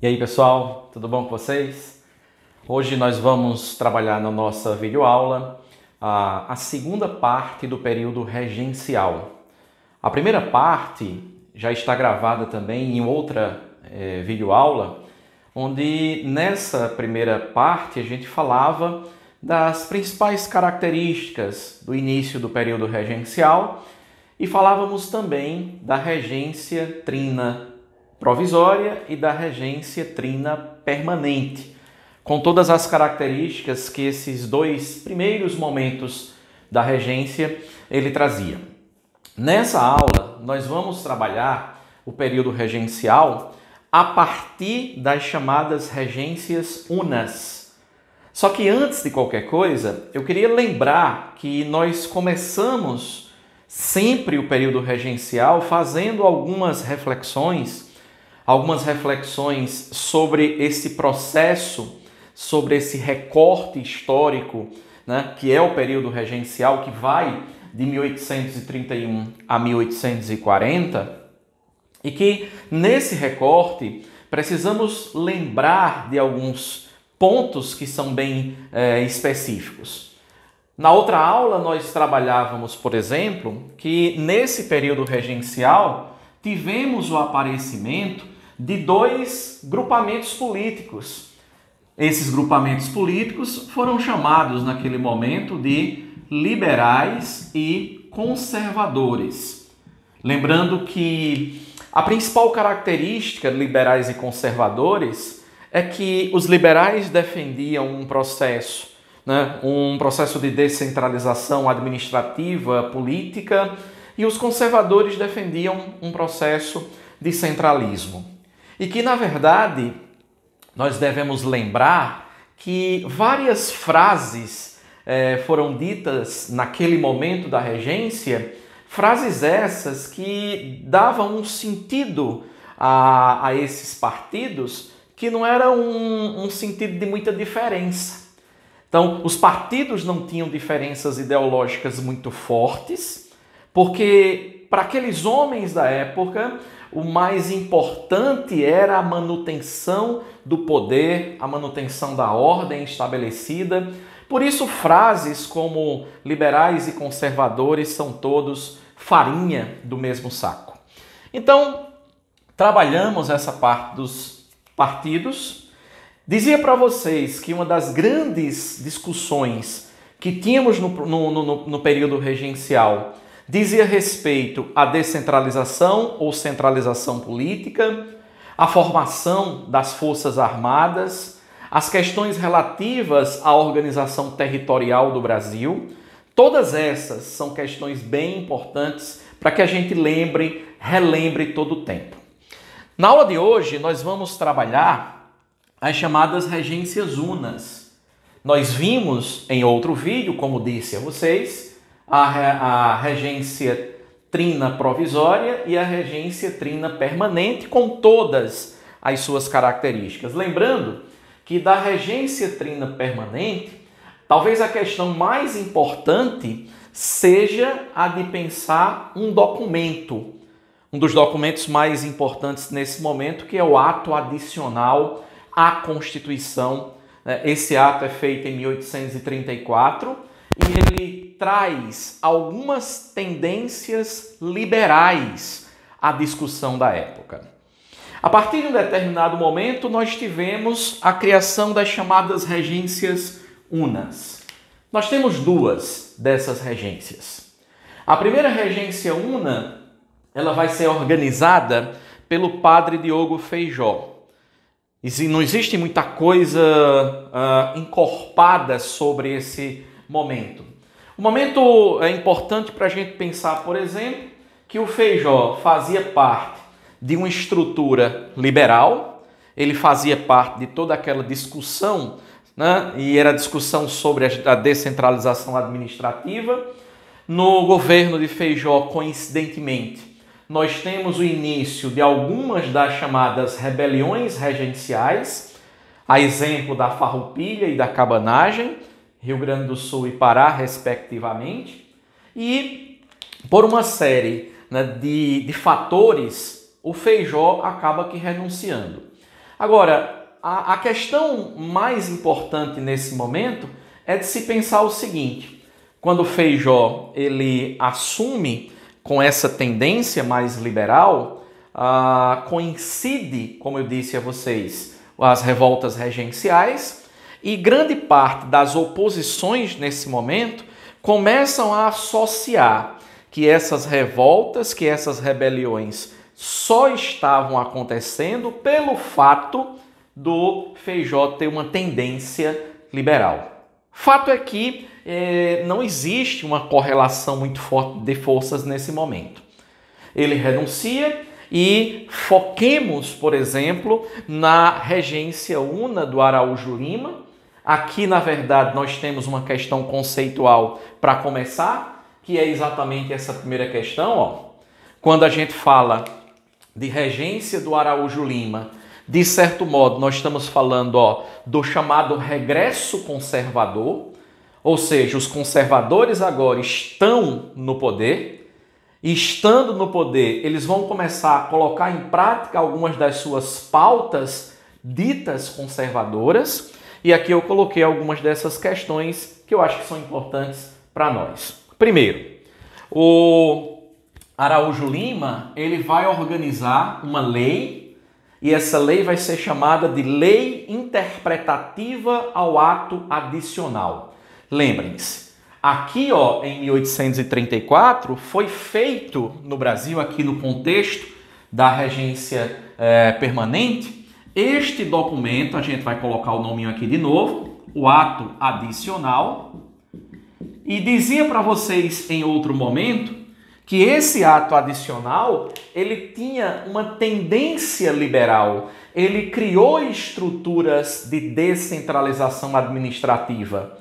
E aí pessoal, tudo bom com vocês? Hoje nós vamos trabalhar na nossa videoaula a segunda parte do período regencial. A primeira parte já está gravada também em outra videoaula, onde nessa primeira parte a gente falava das principais características do início do período regencial e falávamos também da regência trina provisória e da regência trina permanente, com todas as características que esses dois primeiros momentos da regência ele trazia. Nessa aula, nós vamos trabalhar o período regencial a partir das chamadas regências unas. Só que antes de qualquer coisa, eu queria lembrar que nós começamos sempre o período regencial fazendo algumas reflexões sobre esse processo, sobre esse recorte histórico, né, que é o período regencial, que vai de 1831 a 1840, e que nesse recorte precisamos lembrar de alguns pontos que são bem específicos. Na outra aula nós trabalhávamos, por exemplo, que nesse período regencial tivemos o aparecimento de dois grupamentos políticos. Esses grupamentos políticos foram chamados naquele momento de liberais e conservadores. Lembrando que a principal característica de liberais e conservadores é que os liberais defendiam um processo de descentralização administrativa, política, e os conservadores defendiam um processo de centralismo. E que, na verdade, nós devemos lembrar que várias frases foram ditas naquele momento da regência, frases essas que davam um sentido a esses partidos que não era um sentido de muita diferença. Então, os partidos não tinham diferenças ideológicas muito fortes, porque para aqueles homens da época, o mais importante era a manutenção do poder, a manutenção da ordem estabelecida. Por isso, frases como liberais e conservadores são todos farinha do mesmo saco. Então, trabalhamos essa parte dos partidos. Dizia para vocês que uma das grandes discussões que tínhamos no período regencial dizia respeito à descentralização ou centralização política, à formação das Forças Armadas, as questões relativas à organização territorial do Brasil. Todas essas são questões bem importantes para que a gente relembre todo o tempo. Na aula de hoje, nós vamos trabalhar as chamadas regências unas. Nós vimos em outro vídeo, como disse a vocês, a regência trina provisória e a regência trina permanente, com todas as suas características. Lembrando que da regência trina permanente, talvez a questão mais importante seja a de pensar um documento, um dos documentos mais importantes nesse momento, que é o ato adicional à Constituição. Esse ato é feito em 1834 e ele traz algumas tendências liberais à discussão da época. A partir de um determinado momento, nós tivemos a criação das chamadas regências unas. Nós temos duas dessas regências. A primeira regência una, ela vai ser organizada pelo padre Diogo Feijó. E não existe muita coisa encorpada sobre esse momento. O momento é importante para a gente pensar, por exemplo, que o Feijó fazia parte de uma estrutura liberal, ele fazia parte de toda aquela discussão, né? E era discussão sobre a descentralização administrativa. No governo de Feijó, coincidentemente, nós temos o início de algumas das chamadas rebeliões regenciais, a exemplo da Farroupilha e da Cabanagem, Rio Grande do Sul e Pará, respectivamente, e por uma série de fatores, o Feijó acaba que renunciando. Agora, a questão mais importante nesse momento é de se pensar o seguinte: quando Feijó ele assume com essa tendência mais liberal, coincide, como eu disse a vocês, as revoltas regenciais, e grande parte das oposições nesse momento começam a associar que essas revoltas, que essas rebeliões só estavam acontecendo pelo fato do Feijó ter uma tendência liberal. Fato é que não existe uma correlação muito forte de forças nesse momento. Ele renuncia e foquemos, por exemplo, na regência una do Araújo Lima. Aqui, na verdade, nós temos uma questão conceitual para começar, que é exatamente essa primeira questão. Ó. Quando a gente fala de regência do Araújo Lima, de certo modo, nós estamos falando do chamado regresso conservador, ou seja, os conservadores agora estão no poder, e estando no poder, eles vão começar a colocar em prática algumas das suas pautas ditas conservadoras, e aqui eu coloquei algumas dessas questões que eu acho que são importantes para nós. Primeiro, o Araújo Lima ele vai organizar uma lei, e essa lei vai ser chamada de Lei Interpretativa ao Ato Adicional. Lembrem-se, aqui em 1834 foi feito no Brasil, aqui no contexto da regência permanente, este documento, a gente vai colocar o nominho aqui de novo, o Ato Adicional, e dizia para vocês em outro momento que esse ato adicional, ele tinha uma tendência liberal. Ele criou estruturas de descentralização administrativa.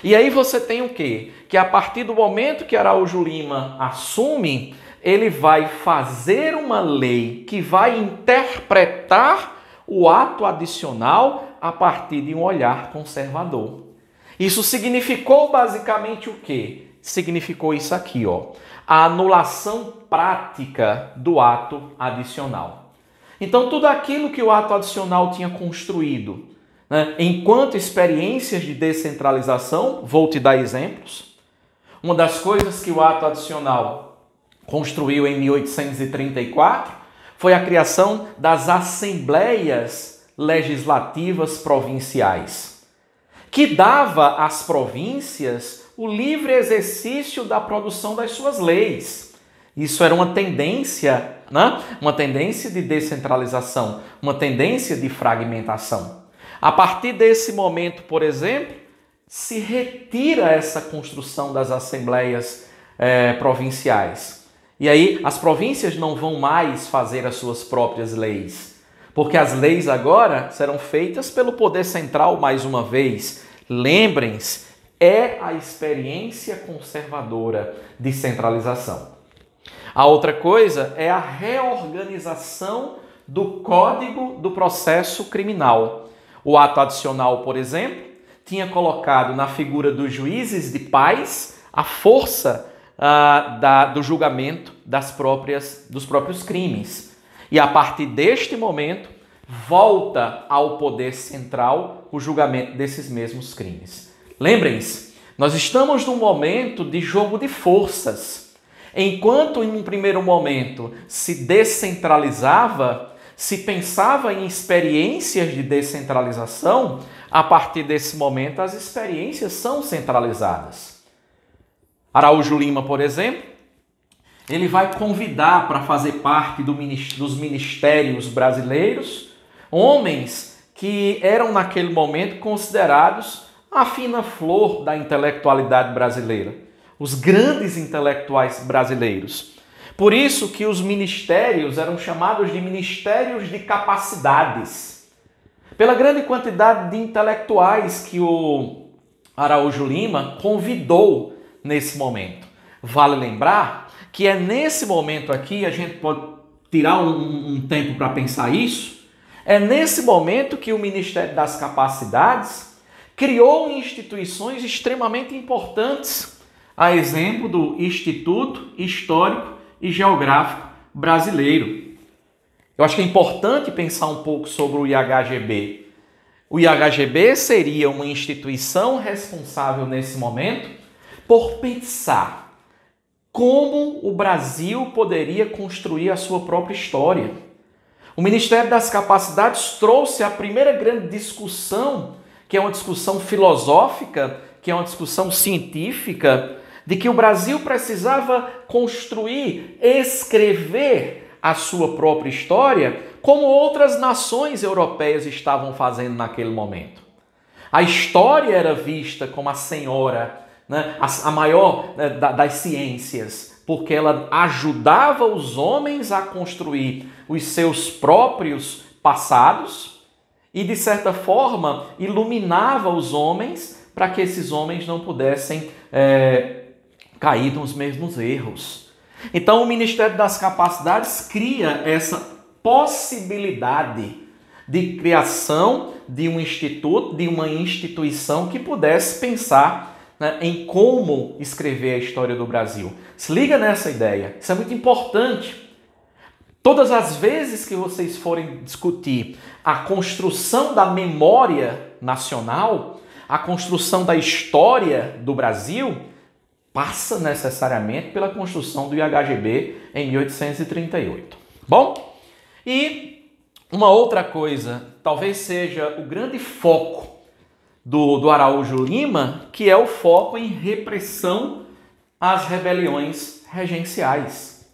E aí você tem o quê? Que a partir do momento que Araújo Lima assume, ele vai fazer uma lei que vai interpretar o ato adicional a partir de um olhar conservador. Isso significou basicamente o quê? Significou isso aqui, a anulação prática do ato adicional. Então, tudo aquilo que o ato adicional tinha construído, enquanto experiências de descentralização, vou te dar exemplos. Uma das coisas que o ato adicional construiu em 1834 foi a criação das assembleias legislativas provinciais, que dava às províncias o livre exercício da produção das suas leis. Isso era uma tendência, uma tendência de descentralização, uma tendência de fragmentação. A partir desse momento, por exemplo, se retira essa construção das assembleias provinciais. E aí as províncias não vão mais fazer as suas próprias leis, porque as leis agora serão feitas pelo poder central mais uma vez. Lembrem-se, é a experiência conservadora de centralização. A outra coisa é a reorganização do Código do Processo Criminal. O ato adicional, por exemplo, tinha colocado na figura dos juízes de paz a força do julgamento dos próprios crimes. E a partir deste momento, volta ao poder central o julgamento desses mesmos crimes. Lembrem-se, nós estamos num momento de jogo de forças. Enquanto em um primeiro momento se descentralizava, se pensava em experiências de descentralização, a partir desse momento as experiências são centralizadas. Araújo Lima, por exemplo, ele vai convidar para fazer parte dos ministérios brasileiros homens que eram naquele momento considerados a fina flor da intelectualidade brasileira, os grandes intelectuais brasileiros. Por isso que os ministérios eram chamados de ministérios de capacidades, pela grande quantidade de intelectuais que o Araújo Lima convidou nesse momento. Vale lembrar que é nesse momento aqui, a gente pode tirar um tempo para pensar isso, é nesse momento que o Ministério das Capacidades criou instituições extremamente importantes, a exemplo do Instituto Histórico e Geográfico Brasileiro. Eu acho que é importante pensar um pouco sobre o IHGB. O IHGB seria uma instituição responsável nesse momento por pensar como o Brasil poderia construir a sua própria história. O Ministério das Capacidades trouxe a primeira grande discussão, que é uma discussão filosófica, que é uma discussão científica, de que o Brasil precisava construir, escrever a sua própria história, como outras nações europeias estavam fazendo naquele momento. A história era vista como a senhora, né, a maior das ciências, porque ela ajudava os homens a construir os seus próprios passados e, de certa forma, iluminava os homens para que esses homens não pudessem cair nos mesmos erros. Então, o Ministério das Capacidades cria essa possibilidade de criação de um instituto, de uma instituição que pudesse pensar, né, em como escrever a história do Brasil. Se liga nessa ideia, isso é muito importante. Todas as vezes que vocês forem discutir a construção da memória nacional, a construção da história do Brasil, passa necessariamente pela construção do IHGB em 1838. Bom, e uma outra coisa, talvez seja o grande foco do Araújo Lima, que é o foco em repressão às rebeliões regenciais.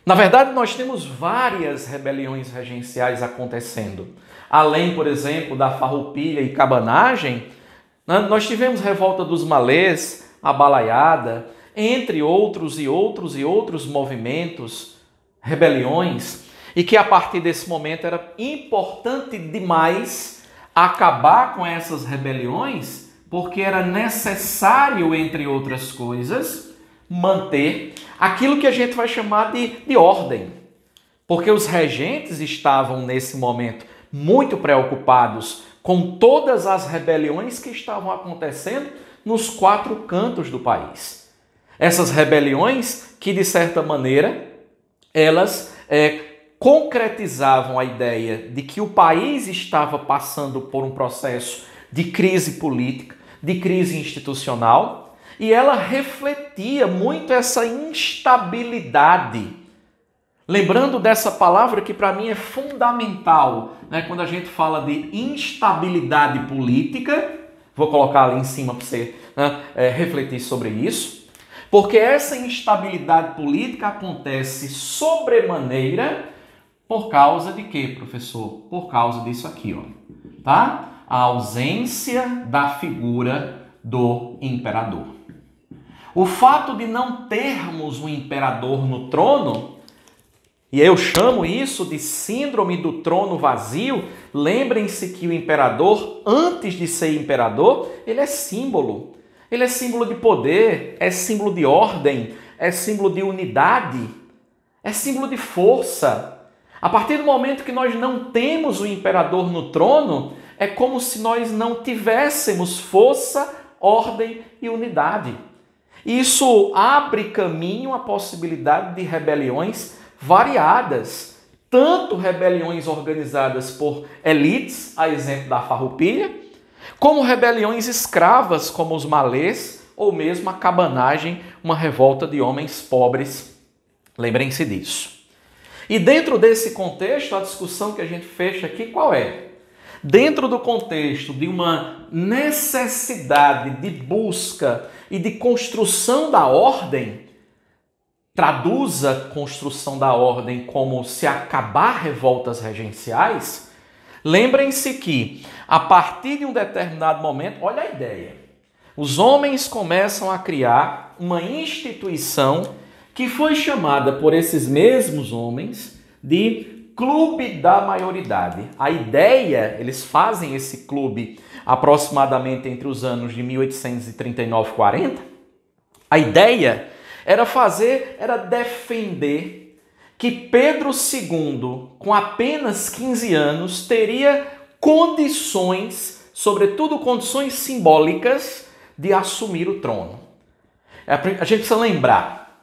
Na verdade, nós temos várias rebeliões regenciais acontecendo. Além, por exemplo, da Farroupilha e Cabanagem, nós tivemos Revolta dos Malês, a Balaiada, entre outros movimentos, rebeliões, e que a partir desse momento era importante demais acabar com essas rebeliões, porque era necessário, entre outras coisas, manter aquilo que a gente vai chamar de ordem. Porque os regentes estavam, nesse momento, muito preocupados com todas as rebeliões que estavam acontecendo nos 4 cantos do país. Essas rebeliões que, de certa maneira, elas concretizavam a ideia de que o país estava passando por um processo de crise política, de crise institucional, e ela refletia muito essa instabilidade. Lembrando dessa palavra que para mim é fundamental, né? Quando a gente fala de instabilidade política, vou colocar ali em cima para você, né, refletir sobre isso, porque essa instabilidade política acontece sobremaneira por causa de quê, professor? Por causa disso aqui, ó, tá? A ausência da figura do imperador. O fato de não termos um imperador no trono, e eu chamo isso de síndrome do trono vazio. Lembrem-se que o imperador, antes de ser imperador, ele é símbolo. Ele é símbolo de poder, é símbolo de ordem, é símbolo de unidade, é símbolo de força. A partir do momento que nós não temos o imperador no trono, é como se nós não tivéssemos força, ordem e unidade. Isso abre caminho à possibilidade de rebeliões variadas, tanto rebeliões organizadas por elites, a exemplo da Farroupilha, como rebeliões escravas, como os malês, ou mesmo a cabanagem, uma revolta de homens pobres. Lembrem-se disso. E dentro desse contexto, a discussão que a gente fecha aqui, qual é? Dentro do contexto de uma necessidade de busca e de construção da ordem, traduza construção da ordem como se acabar revoltas regenciais, lembrem-se que, a partir de um determinado momento, olha a ideia, os homens começam a criar uma instituição que foi chamada por esses mesmos homens de Clube da Maioridade. A ideia, eles fazem esse clube aproximadamente entre os anos de 1839 e 40, a ideia era defender que Pedro II, com apenas 15 anos, teria condições, sobretudo condições simbólicas, de assumir o trono. A gente precisa lembrar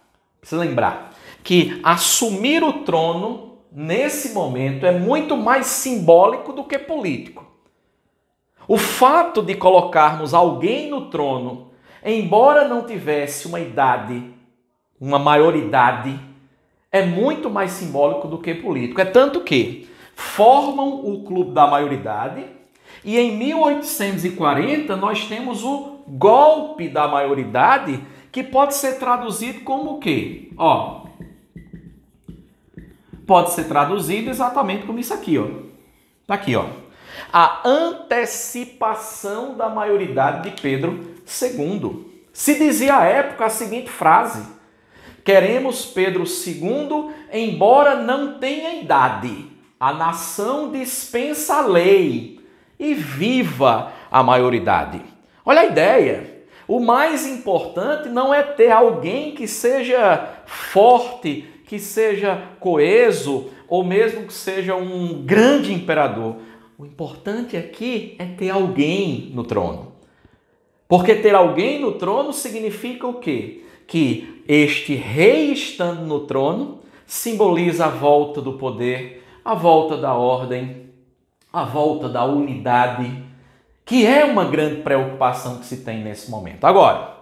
que assumir o trono nesse momento, é muito mais simbólico do que político. O fato de colocarmos alguém no trono, embora não tivesse uma idade, uma maioridade, é muito mais simbólico do que político. É tanto que formam o clube da maioridade e em 1840 nós temos o golpe da maioridade, que pode ser traduzido como o quê? Pode ser traduzido exatamente como isso aqui, Tá aqui, A antecipação da maioridade de Pedro II. Se dizia à época a seguinte frase: queremos Pedro II, embora não tenha idade. A nação dispensa a lei e viva a maioridade. Olha a ideia. O mais importante não é ter alguém que seja forte, que seja coeso, ou mesmo que seja um grande imperador. O importante aqui é ter alguém no trono. Porque ter alguém no trono significa o quê? Que este rei estando no trono simboliza a volta do poder, a volta da ordem, a volta da unidade, que é uma grande preocupação que se tem nesse momento. Agora,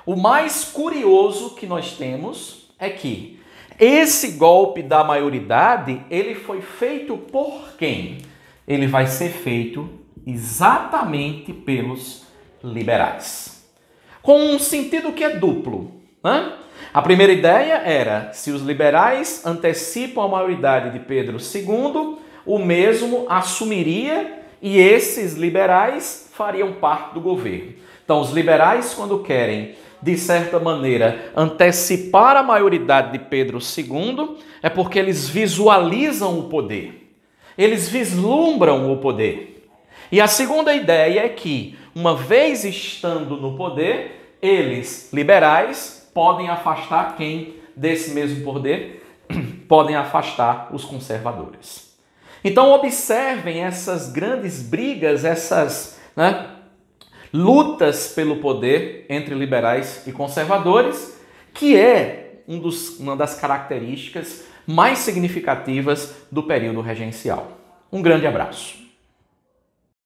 o mais curioso que nós temos é que esse golpe da maioridade, ele foi feito por quem? Ele vai ser feito exatamente pelos liberais. Com um sentido que é duplo. A primeira ideia era, se os liberais antecipam a maioridade de Pedro II, o mesmo assumiria e esses liberais fariam parte do governo. Então, os liberais, quando querem, de certa maneira, antecipar a maioridade de Pedro II, é porque eles visualizam o poder. Eles vislumbram o poder. E a segunda ideia é que, uma vez estando no poder, eles, liberais, podem afastar quem desse mesmo poder? Podem afastar os conservadores. Então, observem essas grandes brigas, essas lutas pelo poder entre liberais e conservadores, que é uma das características mais significativas do período regencial. Um grande abraço.